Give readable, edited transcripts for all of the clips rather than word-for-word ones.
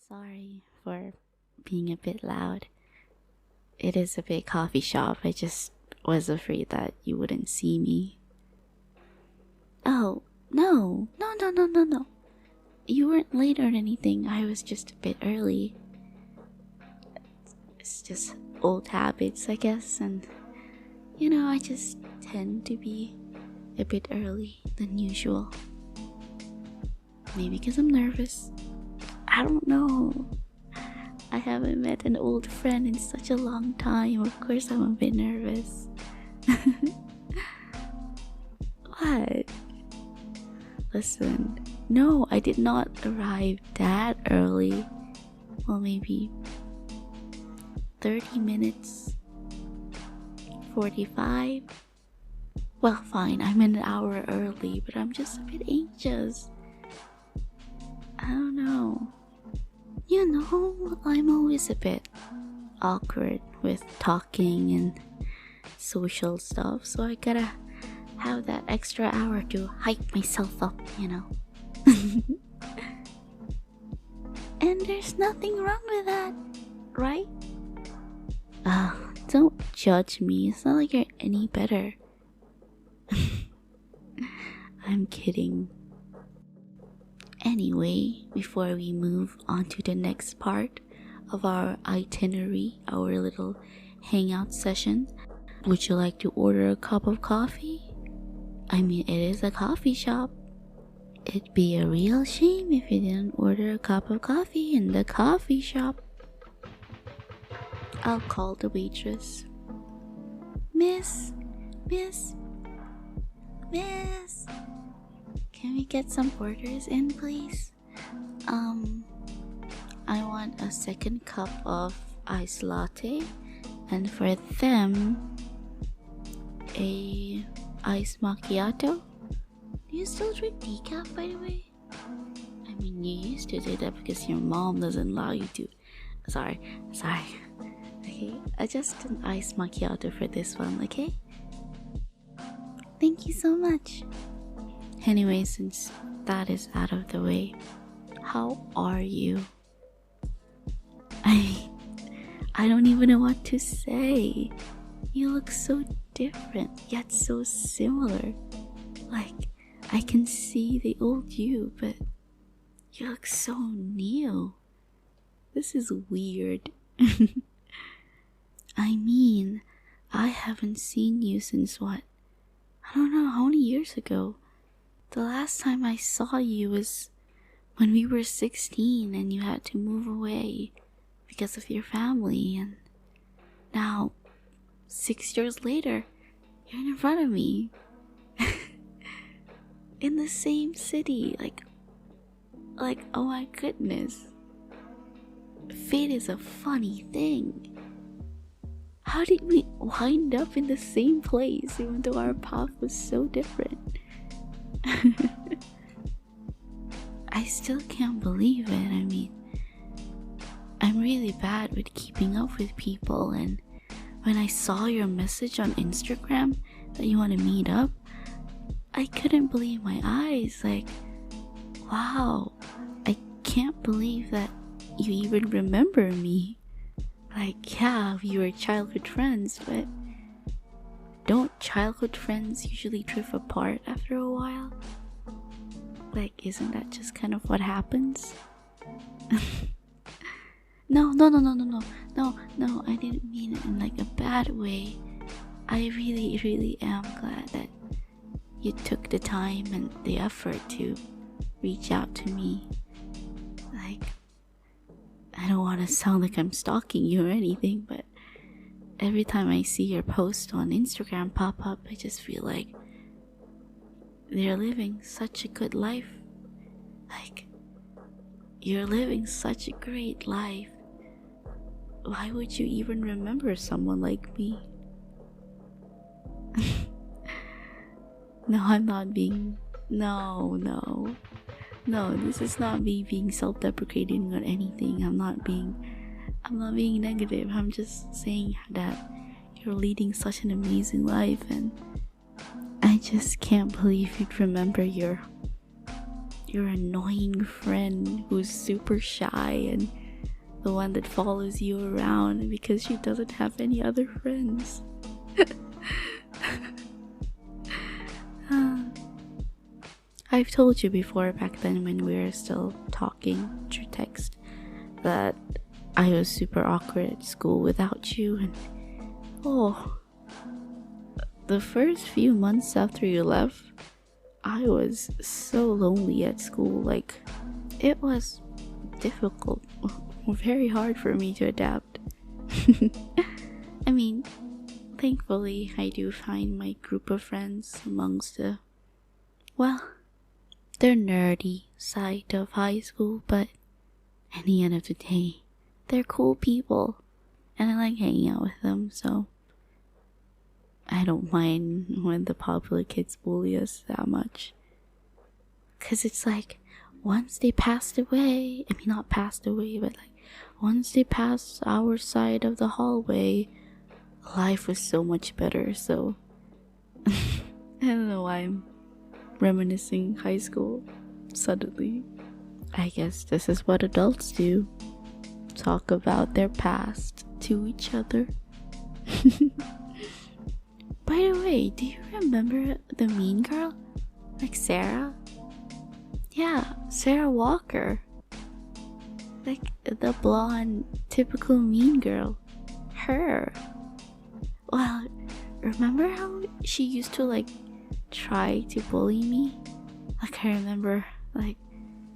Sorry for being a bit loud. It is a big coffee shop. I just was afraid that you wouldn't see me. Oh, no. You weren't late or anything. I was just a bit early. It's just old habits, I guess, and I just tend to be a bit early than usual. Maybe because I'm nervous. I don't know. I haven't met an old friend in such a long time. Of course I'm a bit nervous. What? Listen, no, I did not arrive that early. Well, maybe 30 minutes, 45. Well, fine, I'm an hour early, but I'm just a bit anxious. I don't know. I'm always a bit awkward with talking and social stuff, so I gotta have that extra hour to hype myself up, And there's nothing wrong with that, right? Don't judge me. It's not like you're any better. I'm kidding. Anyway, before we move on to the next part of our itinerary, our little hangout session, would you like to order a cup of coffee? I mean, it is a coffee shop. It'd be a real shame if you didn't order a cup of coffee in the coffee shop. I'll call the waitress. Miss, can we get some orders in, please? I want a second cup of iced latte, and for them, a iced macchiato. Do you still drink decaf, by the way? I mean, you used to do that because your mom doesn't allow you to. Sorry. Okay, just an iced macchiato for this one, okay? Thank you so much. Anyway, since that is out of the way, how are you? I don't even know what to say. You look so different, yet so similar. Like, I can see the old you, but you look so new. This is weird. I mean, I haven't seen you since what? I don't know, how many years ago? The last time I saw you was when we were 16 and you had to move away because of your family, and now 6 years later you're in front of me in the same city. Like oh my goodness, fate is a funny thing. How did we wind up in the same place even though our path was so different? I still can't believe it. I mean, I'm really bad with keeping up with people, and when I saw your message on Instagram that you want to meet up, I couldn't believe my eyes. Like, wow, I can't believe that you even remember me. Like, yeah, we were childhood friends, but don't childhood friends usually drift apart after a while? Like, isn't that just kind of what happens? No, I didn't mean it in like a bad way. I really am glad that you took the time and the effort to reach out to me. Like, I don't want to sound like I'm stalking you or anything, but every time I see your post on Instagram pop up, I just feel like they're living such a good life. Like, you're living such a great life. Why would you even remember someone like me? No, I'm not being... No, this is not me being self-deprecating or anything. I'm not being negative. I'm just saying that you're leading such an amazing life, and I just can't believe you'd remember your your annoying friend who's super shy and the one that follows you around because she doesn't have any other friends. I've told you before, back then when we were still talking through text, that I was super awkward at school without you, and the first few months after you left, I was so lonely at school. Like, it was difficult, very hard for me to adapt. I mean, thankfully I do find my group of friends amongst the, they're nerdy side of high school, but at the end of the day, they're cool people, and I like hanging out with them, so I don't mind when the popular kids bully us that much. 'Cause it's like, once they passed away, I mean not passed away, but like, once they passed our side of the hallway, life was so much better, so I don't know why I'm reminiscing high school suddenly. I guess this is what adults do. Talk about their past to each other. By the way, do you remember the mean girl? Like Sarah? Yeah, Sarah Walker. Like the blonde, typical mean girl. Her. Well, remember how she used to like try to bully me? Like I remember like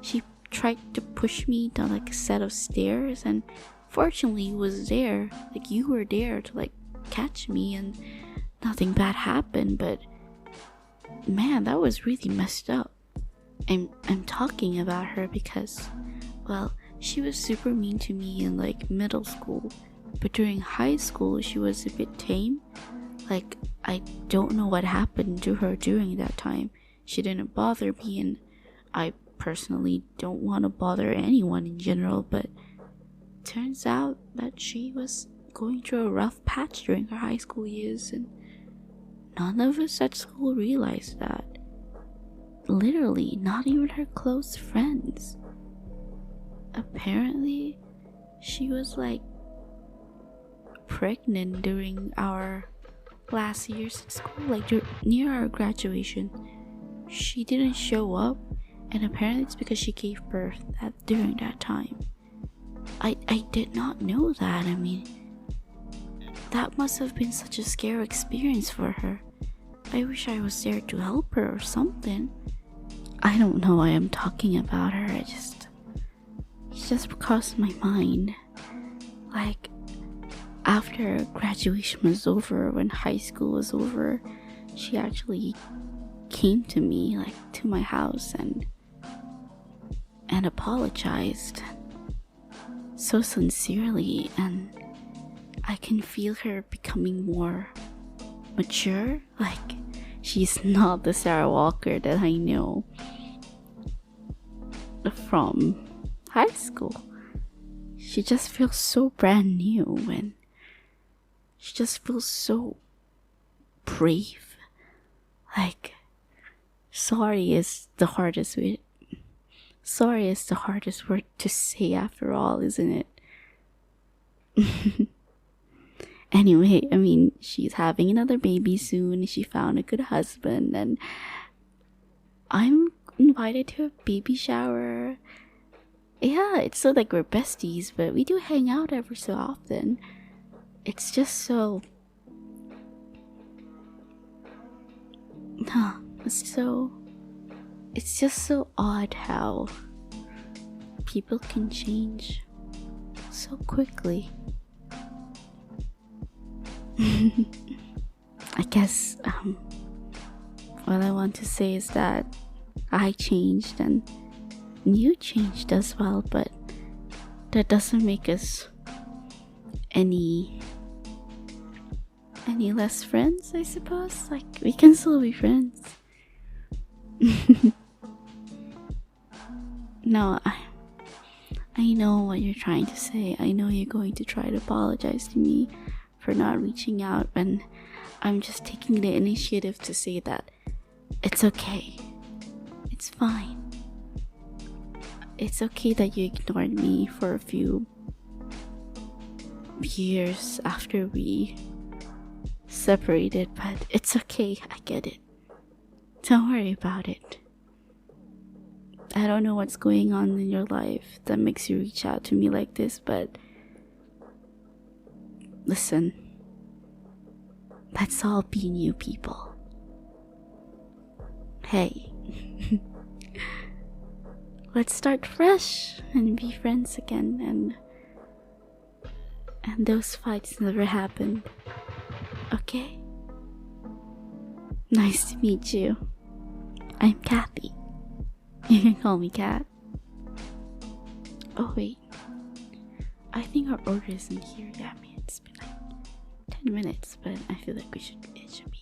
she tried to push me down like a set of stairs, and fortunately you was there, like you were there to like catch me and nothing bad happened, but man, that was really messed up. I'm talking about her because, well, she was super mean to me in like middle school, but during high school she was a bit tame. Like, I don't know what happened to her during that time. She didn't bother me, and I personally don't want to bother anyone in general, but turns out that she was going through a rough patch during her high school years, and none of us at school realized that. Literally, not even her close friends. Apparently, she was like pregnant during our last years at school, like near our graduation. She didn't show up, and apparently it's because she gave birth during that time. I did not know that. I mean, that must have been such a scary experience for her. I wish I was there to help her or something. I don't know why I'm talking about her. It just crossed my mind. Like, after graduation was over, when high school was over, she actually came to me, like to my house, and apologized so sincerely, and I can feel her becoming more mature. Like, she's not the Sarah Walker that I know from high school. She just feels so brand new, and she just feels so brave. Like, sorry is the hardest word to say after all, isn't it? Anyway, I mean, she's having another baby soon. She found a good husband, and I'm invited to a baby shower. Yeah, it's so like we're besties, but we do hang out every so often. It's just so... It's just so odd how people can change so quickly. I guess what I want to say is that I changed and you changed as well, but that doesn't make us any less friends, I suppose. Like, we can still be friends. No, I know what you're trying to say. I know you're going to try to apologize to me for not reaching out, and I'm just taking the initiative to say that it's okay. It's fine. it's okay that you ignored me for a few years after we separated, but it's okay. I get it. Don't worry about it. I don't know what's going on in your life that makes you reach out to me like this, but listen, let's all be new people. Hey, let's start fresh and be friends again, and those fights never happened. Okay? Nice to meet you. I'm Kathy. You can call me Kat. Oh wait, I think our order isn't here. Yeah, I mean, it's been like 10 minutes, but I feel like it should be